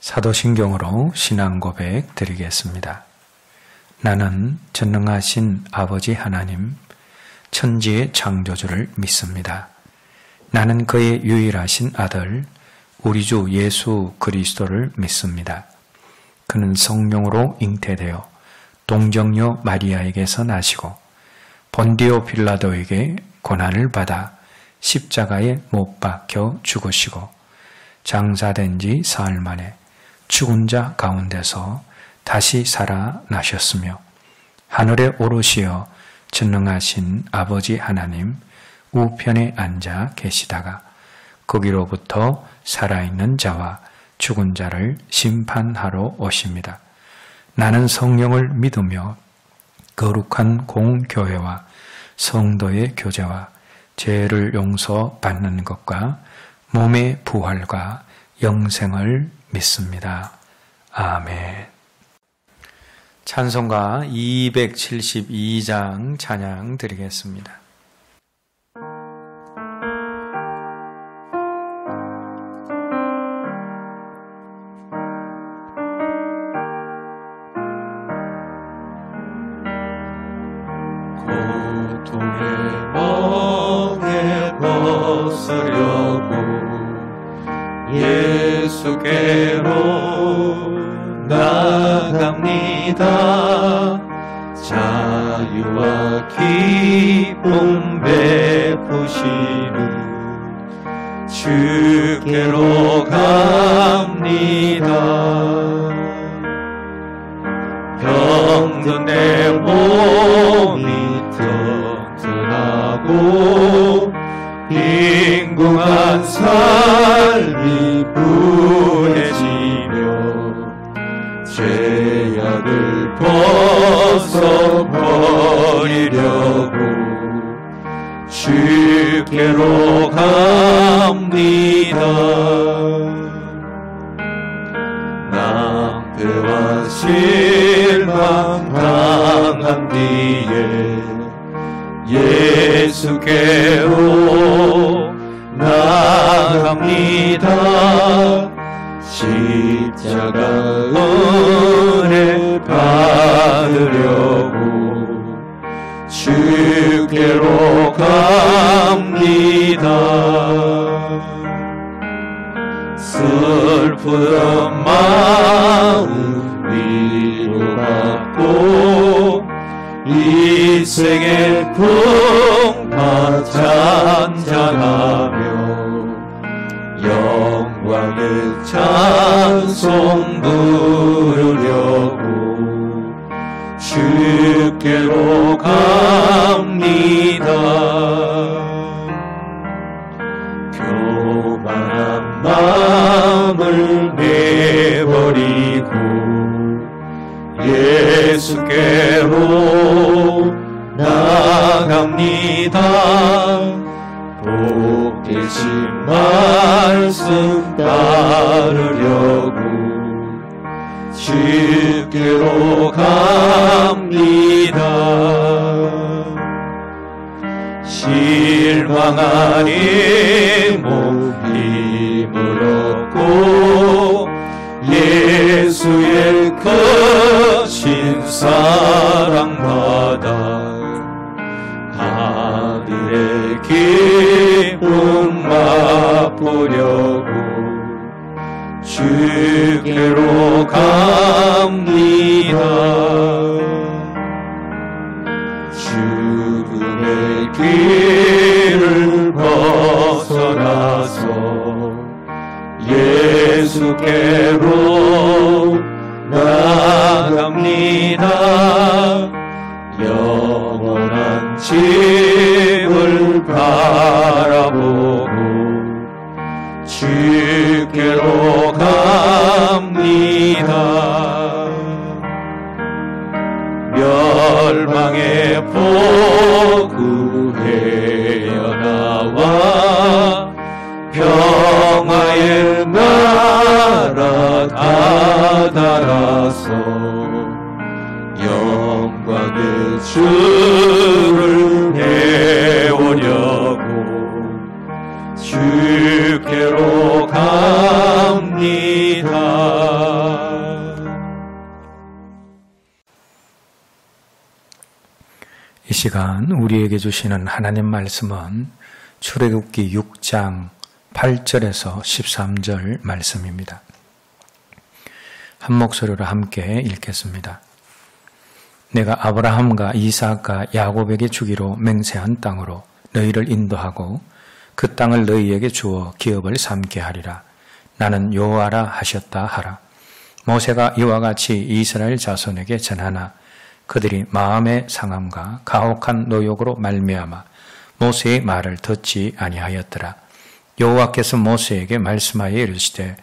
사도신경으로 신앙 고백 드리겠습니다. 나는 전능하신 아버지 하나님, 천지의 창조주를 믿습니다. 나는 그의 유일하신 아들, 우리 주 예수 그리스도를 믿습니다. 그는 성령으로 잉태되어 동정녀 마리아에게서 나시고 본디오 빌라도에게 고난을 받아 십자가에 못 박혀 죽으시고 장사된 지 사흘 만에 죽은 자 가운데서 다시 살아나셨으며 하늘에 오르시어 전능하신 아버지 하나님 우편에 앉아 계시다가 거기로부터 살아있는 자와 죽은 자를 심판하러 오십니다. 나는 성령을 믿으며 거룩한 공교회와 성도의 교제와 죄를 용서받는 것과 몸의 부활과 영생을 믿습니다. 아멘. 찬송가 272장 찬양 드리겠습니다. 고통의 멍에 벗으려고 예수께로 나갑니다. 자유와 기쁨 베푸시는 주께로 갑니다. 병든 내 몸이 튼튼하고 빈궁한 삶이 부해지며 죄악을 벗어버리려고 주께로 갑니다. 낭패와 실망 당한 뒤에 예수께로 나갑니다. 십자가 은혜 받으려고 주께로 갑니다. 슬픈 마음 위로받고 이 생의 풍파 찬양하며 영광의 찬송 부르려고 주께로 갑니다. 교만한 마음을 내버리고 예수께로 나갑니다. 복 되신 말씀 따르려고 주께로 갑니다. 실망하니 몸 힘을 얻고 예수의 크신 사랑받아 하늘의 기쁨 맛보려고 주께로 갑니다. 죽음의 길을 벗어나서 예수께로 나갑니다. 영원한 집을 바라보고 주께로 갑니다. 멸망의 복구 헤어나와 평화의 나라 다다라서 영광의 주를 배우려고 주께로 갑니다. 이 시간 우리에게 주시는 하나님 말씀은 출애굽기 6장 8절에서 13절 말씀입니다. 한 목소리로 함께 읽겠습니다. 내가 아브라함과 이삭과 야곱에게 주기로 맹세한 땅으로 너희를 인도하고 그 땅을 너희에게 주어 기업을 삼게 하리라. 나는 여호와라 하셨다 하라. 모세가 이와 같이 이스라엘 자손에게 전하나 그들이 마음의 상함과 가혹한 노욕으로 말미암아 모세의 말을 듣지 아니하였더라. 여호와께서 모세에게 말씀하여 이르시되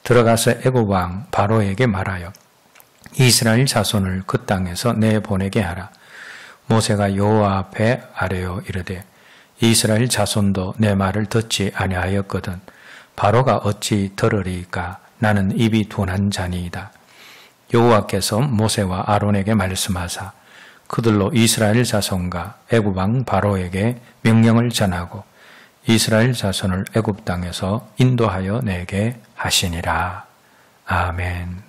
들어가서 애굽 왕 바로에게 말하여 이스라엘 자손을 그 땅에서 내보내게 하라. 모세가 여호와 앞에 아뢰어 이르되 이스라엘 자손도 내 말을 듣지 아니하였거든 바로가 어찌 들으리까? 나는 입이 둔한 자니이다. 여호와께서 모세와 아론에게 말씀하사 그들로 이스라엘 자손과 애굽 왕 바로에게 명령을 전하고 이스라엘 자손을 애굽 땅에서 인도하여 내게 하시니라. 아멘.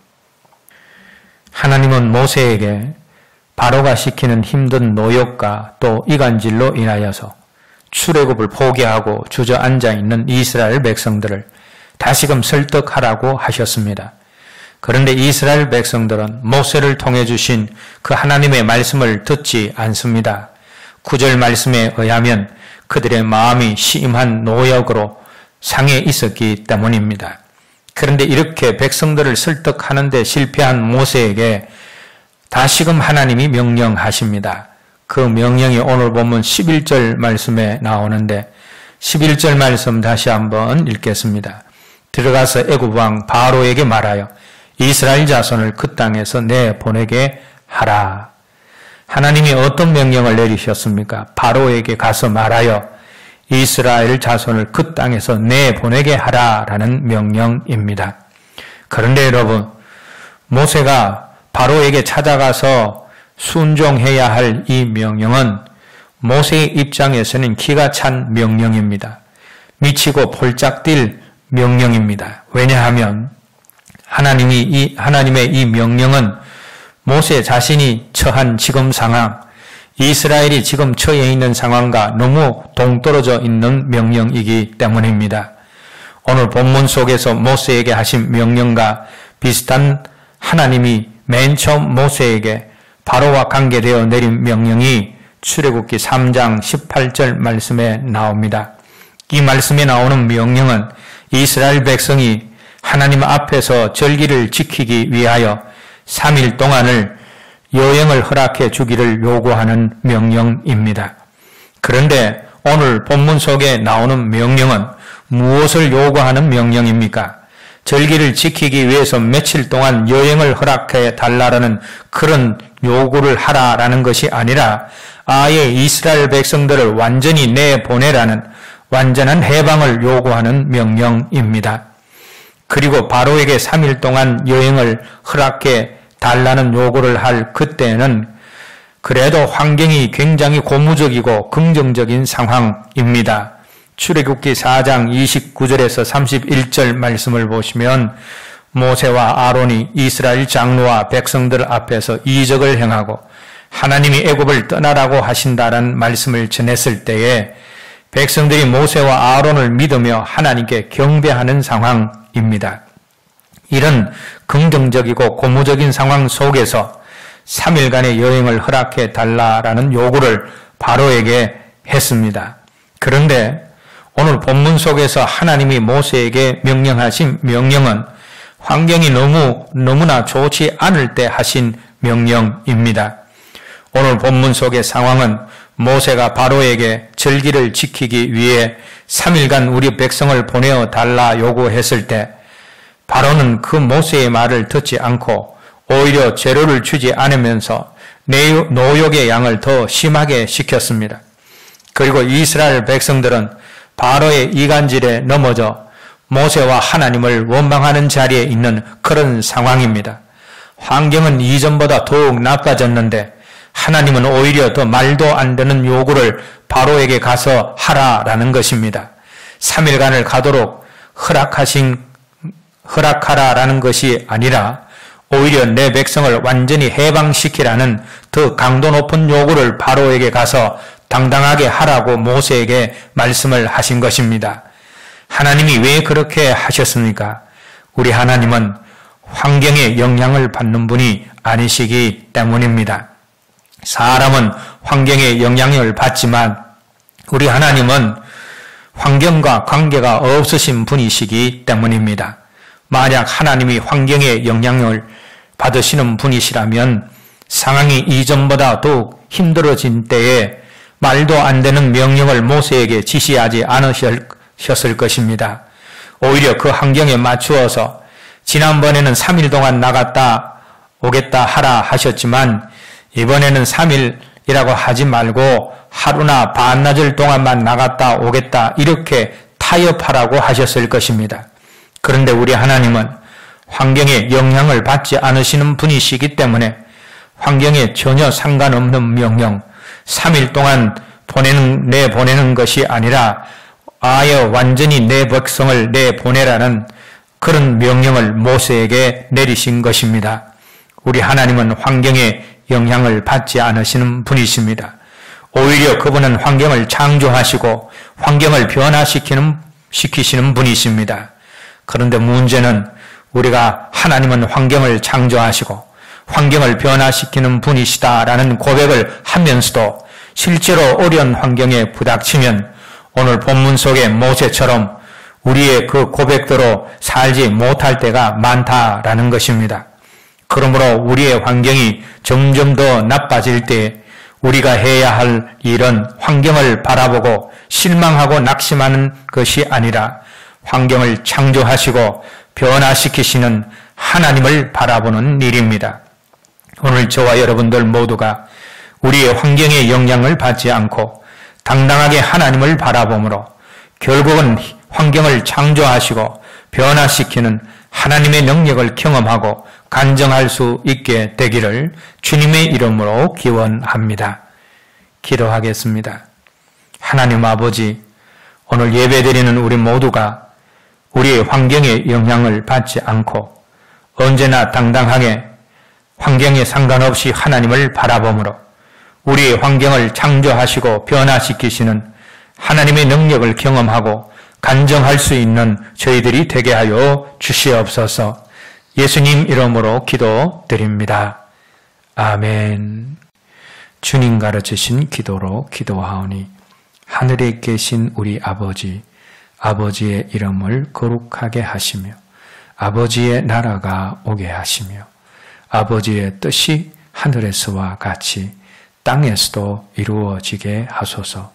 하나님은 모세에게 바로가 시키는 힘든 노역과 또 이간질로 인하여서 출애굽을 포기하고 주저앉아 있는 이스라엘 백성들을 다시금 설득하라고 하셨습니다. 그런데 이스라엘 백성들은 모세를 통해 주신 그 하나님의 말씀을 듣지 않습니다. 9절 말씀에 의하면 그들의 마음이 심한 노역으로 상해 있었기 때문입니다. 그런데 이렇게 백성들을 설득하는 데 실패한 모세에게 다시금 하나님이 명령하십니다. 그 명령이 오늘 본문 11절 말씀에 나오는데 11절 말씀 다시 한번 읽겠습니다. 들어가서 애굽 왕 바로에게 말하여 이스라엘 자손을 그 땅에서 내보내게 하라. 하나님이 어떤 명령을 내리셨습니까? 바로에게 가서 말하여 이스라엘 자손을 그 땅에서 내보내게 하라라는 명령입니다. 그런데 여러분, 모세가 바로에게 찾아가서 순종해야 할 이 명령은 모세의 입장에서는 기가 찬 명령입니다. 미치고 폴짝 뛸 명령입니다. 왜냐하면 하나님의 이 명령은 모세 자신이 처한 지금 상황, 이스라엘이 지금 처해 있는 상황과 너무 동떨어져 있는 명령이기 때문입니다. 오늘 본문 속에서 모세에게 하신 명령과 비슷한 하나님이 맨 처음 모세에게 바로와 관계되어 내린 명령이 출애굽기 3장 18절 말씀에 나옵니다. 이 말씀에 나오는 명령은 이스라엘 백성이 하나님 앞에서 절기를 지키기 위하여 3일 동안을 여행을 허락해 주기를 요구하는 명령입니다. 그런데 오늘 본문 속에 나오는 명령은 무엇을 요구하는 명령입니까? 절기를 지키기 위해서 며칠 동안 여행을 허락해 달라라는 그런 요구를 하라라는 것이 아니라 아예 이스라엘 백성들을 완전히 내보내라는 완전한 해방을 요구하는 명령입니다. 그리고 바로에게 3일 동안 여행을 허락해 달라는 요구를 할 그때는 그래도 환경이 굉장히 고무적이고 긍정적인 상황입니다. 출애굽기 4장 29절에서 31절 말씀을 보시면 모세와 아론이 이스라엘 장로와 백성들 앞에서 이적을 행하고 하나님이 애굽을 떠나라고 하신다라는 말씀을 전했을 때에 백성들이 모세와 아론을 믿으며 하나님께 경배하는 상황입니다. 이런 긍정적이고 고무적인 상황 속에서 3일간의 여행을 허락해 달라라는 요구를 바로에게 했습니다. 그런데 오늘 본문 속에서 하나님이 모세에게 명령하신 명령은 환경이 너무나 좋지 않을 때 하신 명령입니다. 오늘 본문 속의 상황은 모세가 바로에게 절기를 지키기 위해 3일간 우리 백성을 보내어 달라 요구했을 때 바로는 그 모세의 말을 듣지 않고 오히려 재료를 주지 않으면서 노역의 양을 더 심하게 시켰습니다. 그리고 이스라엘 백성들은 바로의 이간질에 넘어져 모세와 하나님을 원망하는 자리에 있는 그런 상황입니다. 환경은 이전보다 더욱 나빠졌는데 하나님은 오히려 더 말도 안 되는 요구를 바로에게 가서 하라라는 것입니다. 3일간을 가도록 허락하라라는 것이 아니라 오히려 내 백성을 완전히 해방시키라는 더 강도 높은 요구를 바로에게 가서 당당하게 하라고 모세에게 말씀을 하신 것입니다. 하나님이 왜 그렇게 하셨습니까? 우리 하나님은 환경의 영향을 받는 분이 아니시기 때문입니다. 사람은 환경의 영향을 받지만 우리 하나님은 환경과 관계가 없으신 분이시기 때문입니다. 만약 하나님이 환경의 영향을 받으시는 분이시라면 상황이 이전보다 더욱 힘들어진 때에 말도 안 되는 명령을 모세에게 지시하지 않으셨을 것입니다. 오히려 그 환경에 맞추어서 지난번에는 3일 동안 나갔다 오겠다 하라 하셨지만 이번에는 3일이라고 하지 말고 하루나 반나절 동안만 나갔다 오겠다 이렇게 타협하라고 하셨을 것입니다. 그런데 우리 하나님은 환경에 영향을 받지 않으시는 분이시기 때문에 환경에 전혀 상관없는 명령, 3일 동안 내보내는 것이 아니라 아예 완전히 내 백성을 내보내라는 그런 명령을 모세에게 내리신 것입니다. 우리 하나님은 환경에 영향을 받지 않으시는 분이십니다. 오히려 그분은 환경을 창조하시고 환경을 변화시키시는 분이십니다. 그런데 문제는 우리가 하나님은 환경을 창조하시고 환경을 변화시키는 분이시다라는 고백을 하면서도 실제로 어려운 환경에 부닥치면 오늘 본문 속의 모세처럼 우리의 그 고백대로 살지 못할 때가 많다라는 것입니다. 그러므로 우리의 환경이 점점 더 나빠질 때 우리가 해야 할 일은 환경을 바라보고 실망하고 낙심하는 것이 아니라 환경을 창조하시고 변화시키시는 하나님을 바라보는 일입니다. 오늘 저와 여러분들 모두가 우리의 환경에 영향을 받지 않고 당당하게 하나님을 바라보므로 결국은 환경을 창조하시고 변화시키는 하나님의 능력을 경험하고 간증할 수 있게 되기를 주님의 이름으로 기원합니다. 기도하겠습니다. 하나님 아버지, 오늘 예배드리는 우리 모두가 우리의 환경에 영향을 받지 않고 언제나 당당하게 환경에 상관없이 하나님을 바라보므로 우리의 환경을 창조하시고 변화시키시는 하나님의 능력을 경험하고 간증할 수 있는 저희들이 되게 하여 주시옵소서. 예수님 이름으로 기도드립니다. 아멘. 주님 가르치신 기도로 기도하오니 하늘에 계신 우리 아버지, 아버지의 이름을 거룩하게 하시며 아버지의 나라가 오게 하시며 아버지의 뜻이 하늘에서와 같이 땅에서도 이루어지게 하소서.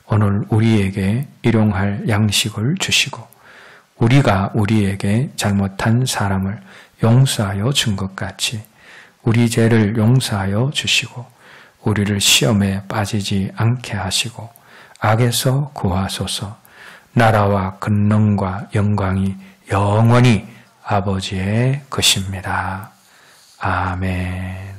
오늘 우리에게 일용할 양식을 주시고 우리가 우리에게 잘못한 사람을 용서하여 준 것 같이 우리 죄를 용서하여 주시고 우리를 시험에 빠지지 않게 하시고 악에서 구하소서. 나라와 권능과 영광이 영원히 아버지의 것입니다. 아멘.